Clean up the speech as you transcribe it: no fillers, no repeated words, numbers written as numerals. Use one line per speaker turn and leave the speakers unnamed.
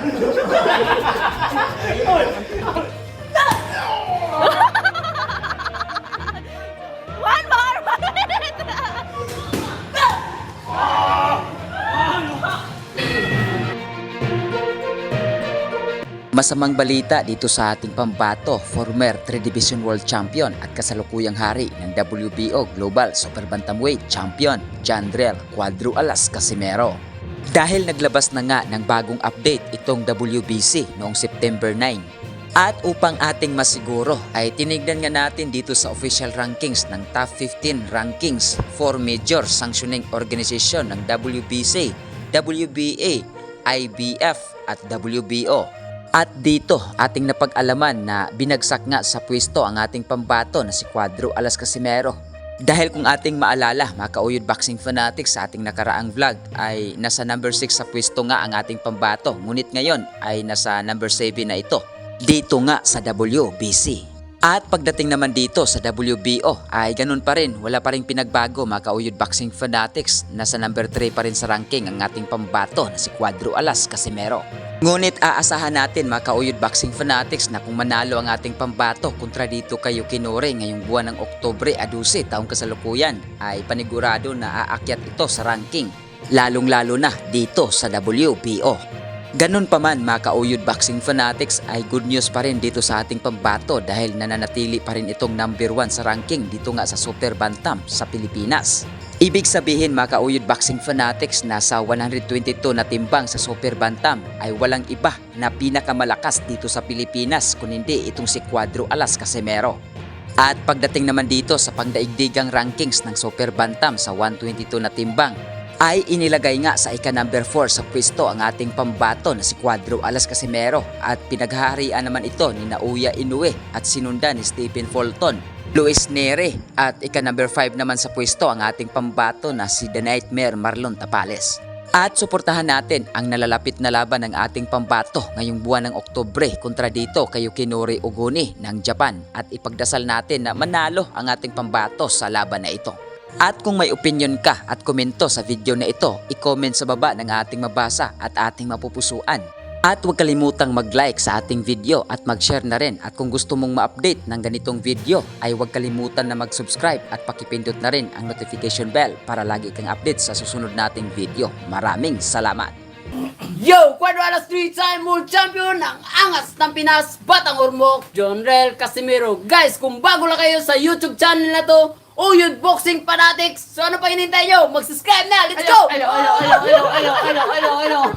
One more! 1 minute!
Masamang balita dito sa ating pambato, former 3 Division World Champion at kasalukuyang hari ng WBO Global Super Bantamweight Champion, Jandrel Cuadro Alas Casimero. Dahil naglabas na nga ng bagong update itong WBC noong September 9. At upang ating masiguro ay tinignan nga natin dito sa official rankings ng top 15 rankings for major sanctioning organization ng WBC, WBA, IBF at WBO. At dito ating napag-alaman na binagsak nga sa pwesto ang ating pambato na si Cuadro Alas Casimero. Dahil kung ating maalala, mga kauyod boxing fanatics, sa ating nakaraang vlog ay nasa number 6 sa pwesto nga ang ating pambato. Ngunit ngayon ay nasa number 7 na ito. Dito nga sa WBC. At pagdating naman dito sa WBO ay ganun pa rin, wala pa rin pinagbago mga kauyod boxing fanatics. Nasa number 3 pa rin sa ranking ang ating pambato na si Cuadro Alas Casimero. Ngunit aasahan natin mga kauyod boxing fanatics na kung manalo ang ating pambato kontra dito kay Yukinori ngayong buwan ng Oktubre 12 taong kasalukuyan ay panigurado na aakyat ito sa ranking, lalong-lalo na dito sa WBO. Ganun pa man mga kauyod boxing fanatics ay good news pa rin dito sa ating pambato dahil nananatili pa rin itong number 1 sa ranking dito nga sa Super Bantam sa Pilipinas. Ibig sabihin mga kauyod boxing fanatics na sa 122 na timbang sa Super Bantam ay walang iba na pinakamalakas dito sa Pilipinas kung hindi itong si Cuadro Alas Casimero. At pagdating naman dito sa pangdaigdigang rankings ng Super Bantam sa 122 na timbang ay inilagay nga sa ika-number 4 sa pwesto ang ating pambato na si Cuadro Alas Casimero at pinaghaharian naman ito ni Naoya Inoue at sinundan ni Stephen Fulton, Luis Neri at ika-number 5 naman sa pwesto ang ating pambato na si The Nightmare Marlon Tapales. At suportahan natin ang nalalapit na laban ng ating pambato ngayong buwan ng Oktubre kontra dito kay Yukinori Oguni ng Japan at ipagdasal natin na manalo ang ating pambato sa laban na ito. At kung may opinion ka at komento sa video na ito, i-comment sa baba ng ating mabasa at ating mapupusuan. At huwag kalimutang mag-like sa ating video at mag-share na rin. At kung gusto mong ma-update ng ganitong video ay huwag kalimutan na mag-subscribe at pakipindot na rin ang notification bell para lagi kang update sa susunod nating video. Maraming salamat!
Yo! Cuadro Alas 3-time world champion ng angas ng Pinas, Batang Ormoc, Jandrel Casimero. Guys, kung bago lang kayo sa YouTube channel na to, Uyod Boxing Fanatics, so ano pa hinintay nyo? Mag-subscribe na! Let's go!
Hello!